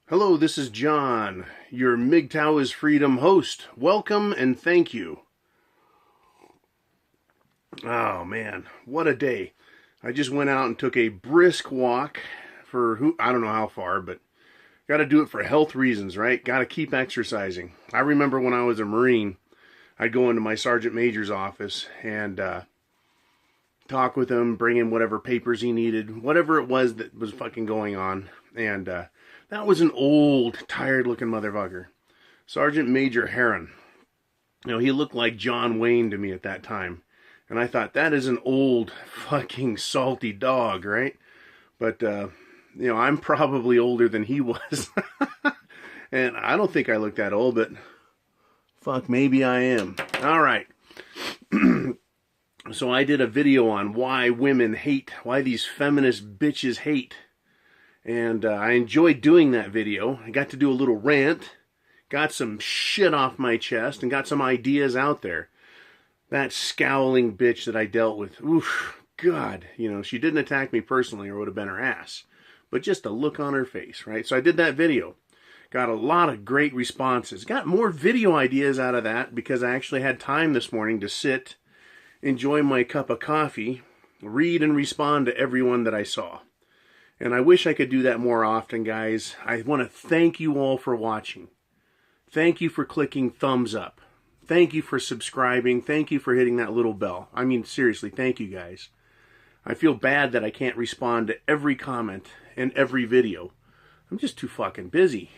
Hello, this is John, your MGTOW is Freedom host. Welcome and thank you. Oh man, what a day. I just went out and took a brisk walk for I don't know how far, but got to do it for health reasons, right? Got to keep exercising. I remember when I was a Marine, I'd go into my Sergeant Major's office and talk with him, bring in whatever papers he needed, whatever it was that was fucking going on. And that was an old, tired-looking motherfucker. Sergeant Major Heron. You know, he looked like John Wayne to me at that time. And I thought, that is an old, fucking salty dog, right? But, you know, I'm probably older than he was. And I don't think I look that old, but fuck, maybe I am. All right. So I did a video on why women hate, why these feminist bitches hate. And I enjoyed doing that video. I got to do a little rant, got some shit off my chest, and got some ideas out there. That scowling bitch that I dealt with, oof, God, you know, she didn't attack me personally or it would have been her ass. But just a look on her face, right? So I did that video. Got a lot of great responses. Got more video ideas out of that because I actually had time this morning to sit, enjoy my cup of coffee, read and respond to everyone that I saw. And I wish I could do that more often, guys. I want to thank you all for watching. Thank you for clicking thumbs up. Thank you for subscribing. Thank you for hitting that little bell. I mean, seriously, thank you guys. I feel bad that I can't respond to every comment and every video. I'm just too fucking busy.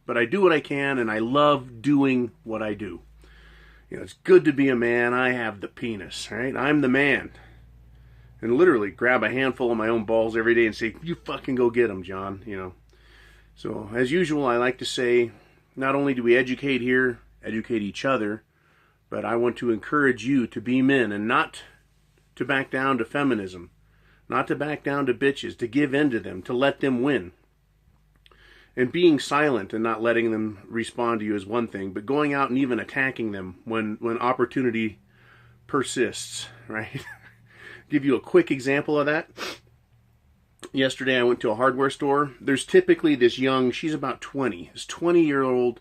But I do what I can, and I love doing what I do. You know, it's good to be a man. I have the penis, right? I'm the man. And literally grab a handful of my own balls every day and say, you fucking go get them, John, you know. So, as usual, I like to say, not only do we educate here, educate each other, but I want to encourage you to be men and not to back down to feminism, not to back down to bitches, to give in to them, to let them win. And being silent and not letting them respond to you is one thing, but going out and even attacking them when opportunity persists, right? Give you a quick example of that. Yesterday I went to a hardware store. There's typically this young, she's about 20, this 20-year-old,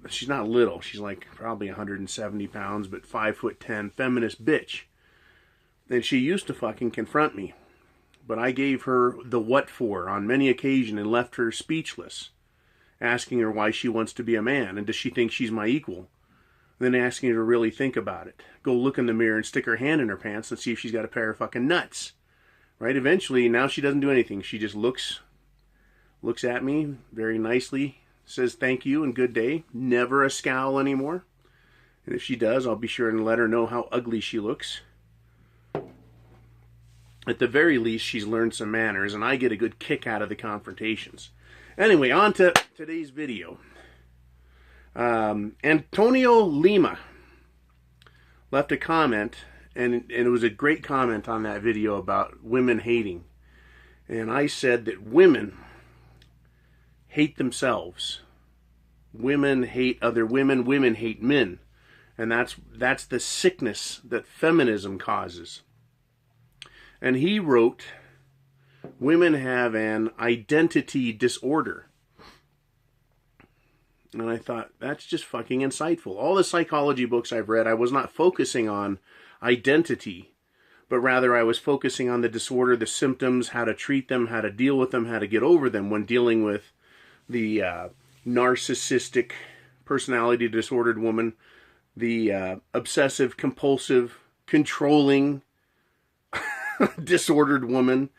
she's not little, she's like probably 170 pounds, but 5'10", feminist bitch. And she used to fucking confront me. But I gave her the what for on many occasions and left her speechless, asking her why she wants to be a man and does she think she's my equal. Then asking her to really think about it. Go look in the mirror and stick her hand in her pants and see if she's got a pair of fucking nuts. Right? Eventually, now she doesn't do anything. She just looks at me very nicely, says thank you and good day. Never a scowl anymore. And if she does, I'll be sure and let her know how ugly she looks. At the very least, she's learned some manners, and I get a good kick out of the confrontations. Anyway, on to today's video. Antonio Lima left a comment, and it was a great comment on that video about women hating. And I said that women hate themselves. Women hate other women. Women hate men. And that's the sickness that feminism causes. And he wrote, women have an identity disorder. And I thought, that's just fucking insightful. All the psychology books I've read, I was not focusing on identity, but rather I was focusing on the disorder, the symptoms, how to treat them, how to deal with them, how to get over them when dealing with the narcissistic personality disordered woman, the obsessive, compulsive, controlling, disordered woman,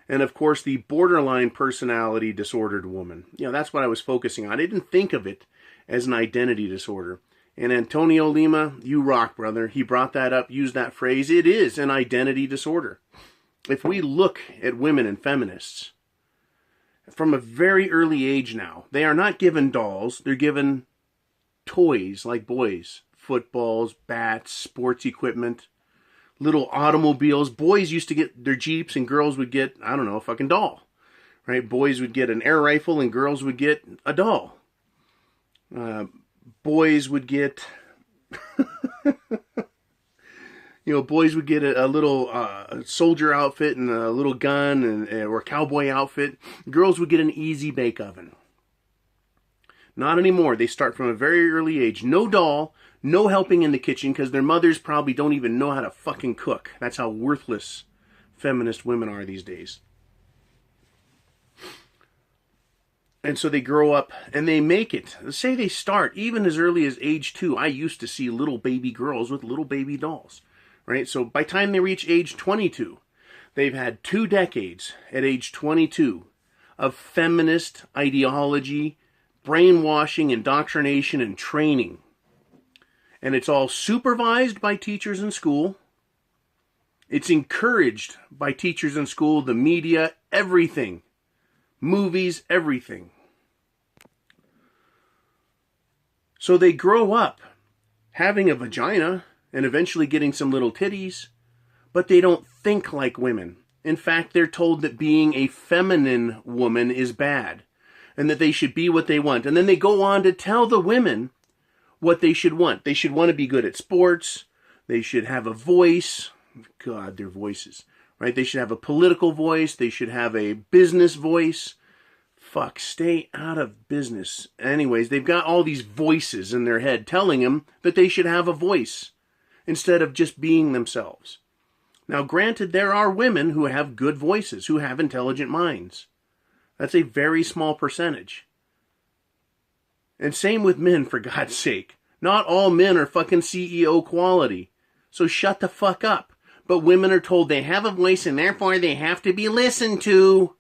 and of course the borderline personality disordered woman. You know, that's what I was focusing on. I didn't think of it as an identity disorder. And Antonio Lima, you rock, brother. He brought that up, used that phrase. It is an identity disorder. If we look at women and feminists, from a very early age now, they are not given dolls. They're given toys like boys. Footballs, bats, sports equipment, little automobiles. Boys used to get their Jeeps and girls would get, I don't know, a fucking doll. Right? Boys would get an air rifle and girls would get a doll. Boys would get, boys would get a little soldier outfit and a little gun or cowboy outfit. Girls would get an easy bake oven. Not anymore. They start from a very early age. No doll, no helping in the kitchen, because their mothers probably don't even know how to fucking cook. That's how worthless feminist women are these days. And so they grow up and they make it. Let's say they start even as early as age 2. I used to see little baby girls with little baby dolls, right? So by the time they reach age 22, they've had 2 decades at age 22 of feminist ideology, brainwashing, indoctrination, and training. And it's all supervised by teachers in school. It's encouraged by teachers in school, the media, everything. Movies, everything. So they grow up having a vagina and eventually getting some little titties, but they don't think like women. In fact, they're told that being a feminine woman is bad and that they should be what they want. And then they go on to tell the women what they should want. They should want to be good at sports. They should have a voice. God, their voices. Right? They should have a political voice. They should have a business voice. Fuck, stay out of business. Anyways, they've got all these voices in their head telling them that they should have a voice instead of just being themselves. Now, granted, there are women who have good voices, who have intelligent minds. That's a very small percentage. And same with men, for God's sake. Not all men are fucking CEO quality. So shut the fuck up. But women are told they have a voice and therefore they have to be listened to.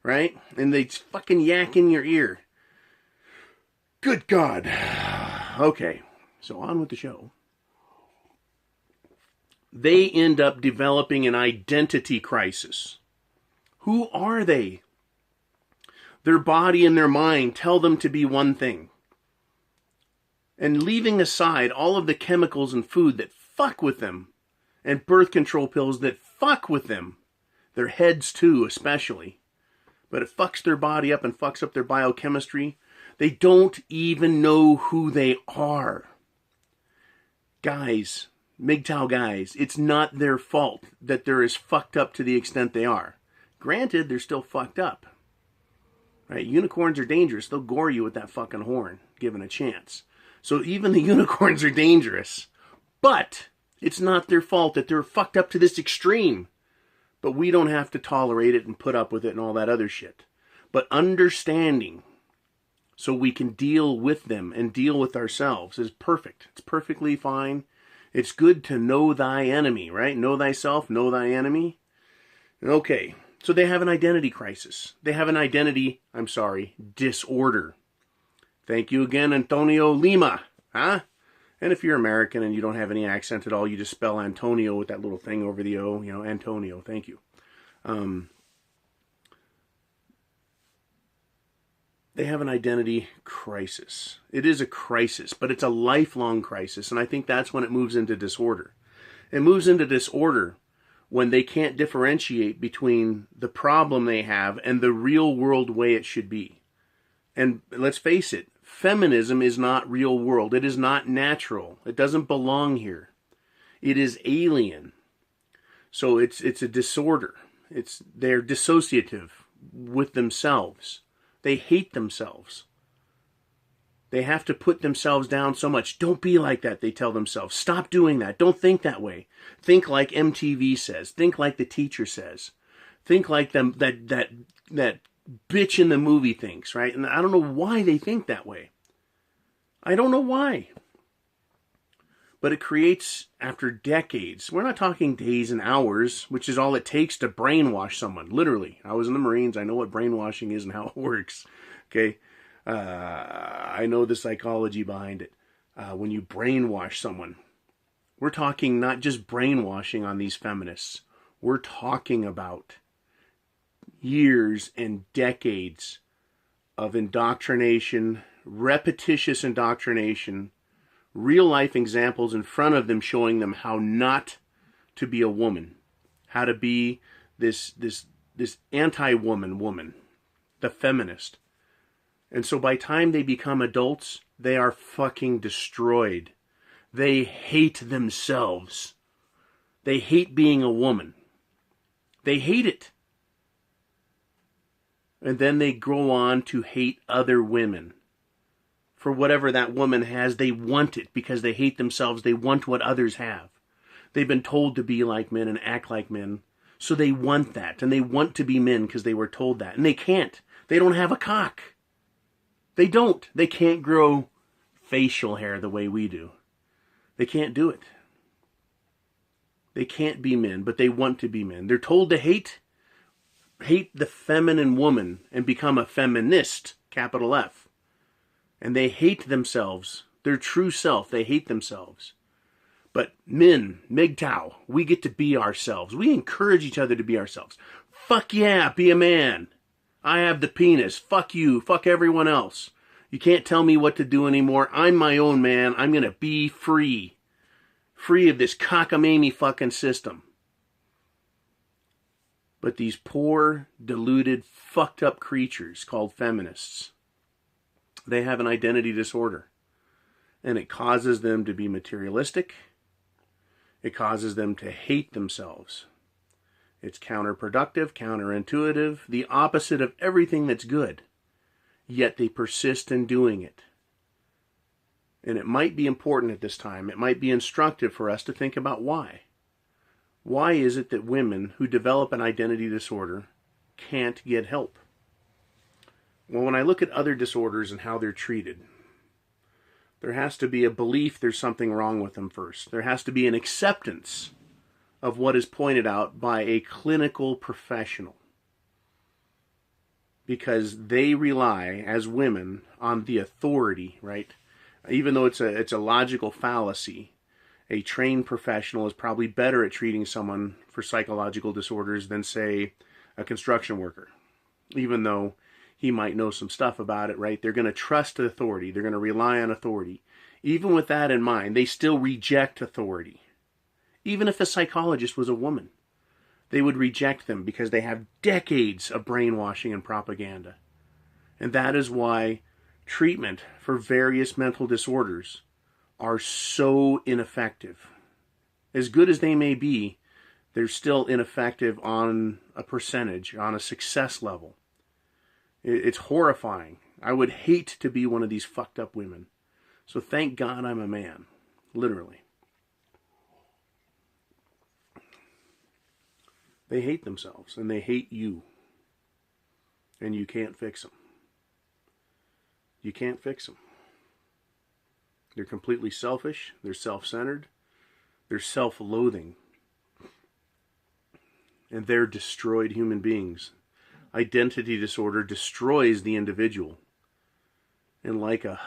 Right? And they fucking yak in your ear. Good God. Okay, so on with the show. They end up developing an identity crisis. Who are they? Their body and their mind tell them to be one thing. And leaving aside all of the chemicals and food that fuck with them, and birth control pills that fuck with them, their heads too especially, but it fucks their body up and fucks up their biochemistry, they don't even know who they are. Guys, MGTOW guys, it's not their fault that they're as fucked up to the extent they are. Granted, they're still fucked up. Right? Unicorns are dangerous. They'll gore you with that fucking horn, given a chance. So even the unicorns are dangerous. But it's not their fault that they're fucked up to this extreme. But we don't have to tolerate it and put up with it and all that other shit. But understanding so we can deal with them and deal with ourselves is perfect. It's perfectly fine. It's good to know thy enemy, right? Know thyself, know thy enemy. Okay, so they have an identity crisis. They have an identity, disorder. Thank you again, Antonio Lima. Huh? And if you're American and you don't have any accent at all, you just spell Antonio with that little thing over the O, Antonio. Thank you. They have an identity crisis. It is a crisis, but it's a lifelong crisis, and I think that's when it moves into disorder. It moves into disorder when they can't differentiate between the problem they have and the real world way it should be. And let's face it, feminism is not real world. It is not natural. It doesn't belong here. It is alien. So it's a disorder. They're dissociative with themselves. They hate themselves. They have to put themselves down so much. Don't be like that, they tell themselves. Stop doing that. Don't think that way. Think like MTV says. Think like the teacher says. Think like them that bitch in the movie thinks, right? And I don't know why they think that way. I don't know why. But it creates, after decades, we're not talking days and hours, which is all it takes to brainwash someone. Literally. I was in the Marines. I know what brainwashing is and how it works. Okay? I know the psychology behind it. When you brainwash someone, we're talking not just brainwashing on these feminists. We're talking about years and decades of indoctrination, repetitious indoctrination, real life examples in front of them showing them how not to be a woman, how to be this anti-woman woman, the feminist. And so by the time they become adults, they are fucking destroyed. They hate themselves. They hate being a woman. They hate it. And then they go on to hate other women. for whatever that woman has. They want it because they hate themselves. They want what others have. They've been told to be like men and act like men. So they want that. And they want to be men because they were told that. And they can't. They don't have a cock. They don't. They can't grow facial hair the way we do. They can't do it. They can't be men, but they want to be men. They're told to hate the feminine woman and become a feminist, capital F. And they hate themselves, their true self. They hate themselves. But men, MGTOW, we get to be ourselves. We encourage each other to be ourselves. Fuck yeah, be a man. I have the penis. Fuck you. Fuck everyone else. You can't tell me what to do anymore. I'm my own man. I'm going to be free. Free of this cockamamie fucking system. But these poor, deluded, fucked up creatures called feminists, they have an identity disorder. And it causes them to be materialistic. It causes them to hate themselves. It's counterproductive, counterintuitive, the opposite of everything that's good. Yet they persist in doing it. And it might be important at this time, it might be instructive for us to think about why. Why is it that women who develop an identity disorder can't get help? Well, when I look at other disorders and how they're treated, there has to be a belief there's something wrong with them first. There has to be an acceptance of what is pointed out by a clinical professional. Because they rely, as women, on the authority, right? Even though it's a logical fallacy, a trained professional is probably better at treating someone for psychological disorders than, say, a construction worker. Even though he might know some stuff about it, right? They're going to trust authority. They're going to rely on authority. Even with that in mind, they still reject authority. Even if a psychologist was a woman, they would reject them because they have decades of brainwashing and propaganda. And that is why treatment for various mental disorders are so ineffective. As good as they may be, they're still ineffective on a percentage, on a success level. It's horrifying. I would hate to be one of these fucked up women. So thank God I'm a man. Literally. They hate themselves and they hate you. And you can't fix them. You can't fix them. They're completely selfish. They're self-centered. They're self-loathing. And they're destroyed human beings. Identity disorder destroys the individual. And like a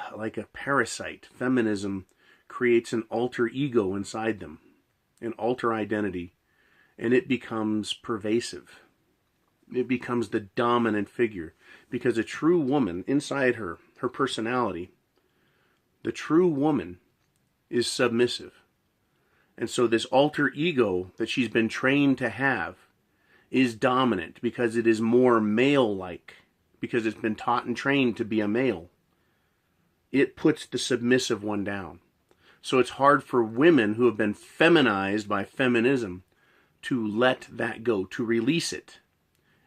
parasite, feminism creates an alter ego inside them, an alter identity, and it becomes pervasive. It becomes the dominant figure. Because a true woman, inside her personality, the true woman is submissive. And so this alter ego that she's been trained to have is dominant because it is more male-like, because it's been taught and trained to be a male. It puts the submissive one down. So it's hard for women who have been feminized by feminism to let that go, to release it,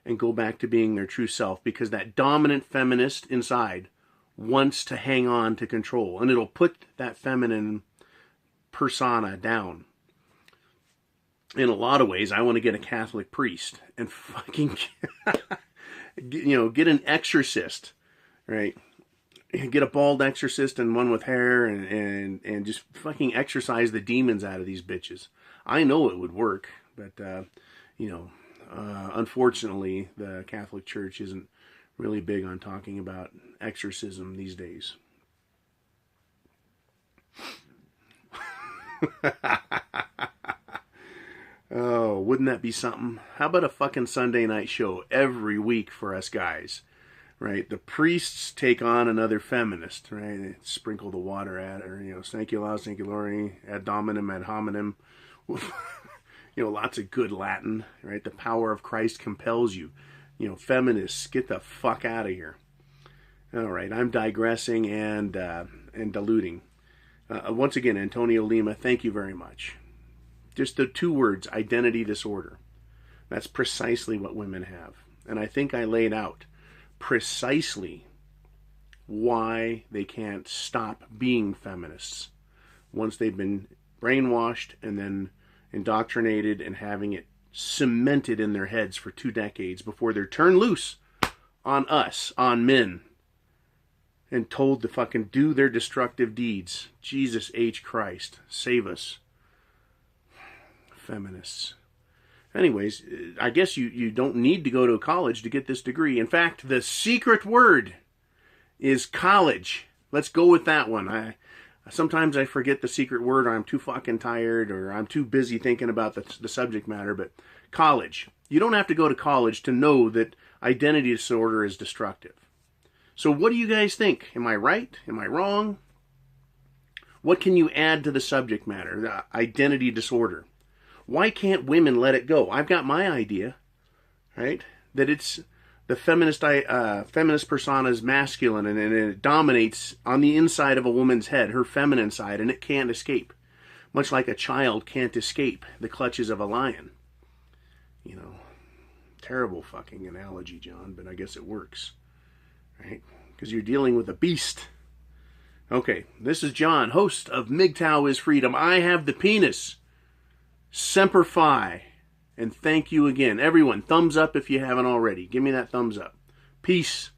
and go back to being their true self, because that dominant feminist inside wants to hang on to control, and it'll put that feminine persona down. In a lot of ways, I want to get a Catholic priest and fucking, get an exorcist, right? Get a bald exorcist and one with hair and just fucking exorcise the demons out of these bitches. I know it would work, but, unfortunately, the Catholic Church isn't really big on talking about exorcism these days. Oh, wouldn't that be something? How about a fucking Sunday night show every week for us guys, right? The priests take on another feminist, right? They sprinkle the water at her, Sanculaus, Sanculari, ad dominum, ad hominem. Lots of good Latin, right? The power of Christ compels you. Feminists, get the fuck out of here. All right, I'm digressing and diluting. Once again, Antonio Lima, thank you very much. Just the two words, identity disorder. That's precisely what women have. And I think I laid out precisely why they can't stop being feminists once they've been brainwashed and then indoctrinated and having it cemented in their heads for 2 decades before they're turned loose on us, on men, and told to fucking do their destructive deeds. Jesus H. Christ, save us. Feminists. Anyways, I guess you don't need to go to college to get this degree. In fact, the secret word is college. Let's go with that one. Sometimes I forget the secret word, or I'm too fucking tired, or I'm too busy thinking about the subject matter, but college. You don't have to go to college to know that identity disorder is destructive. So what do you guys think? Am I right? Am I wrong? What can you add to the subject matter, the identity disorder? Why can't women let it go? I've got my idea, right? That it's the feminist persona is masculine, and it dominates on the inside of a woman's head, her feminine side, and it can't escape. Much like a child can't escape the clutches of a lion. You know, terrible fucking analogy, John, but I guess it works, right? Because you're dealing with a beast. Okay, this is John, host of MGTOW is Freedom. I have the penis. Semper Fi. And thank you again. Everyone, thumbs up if you haven't already. Give me that thumbs up. Peace.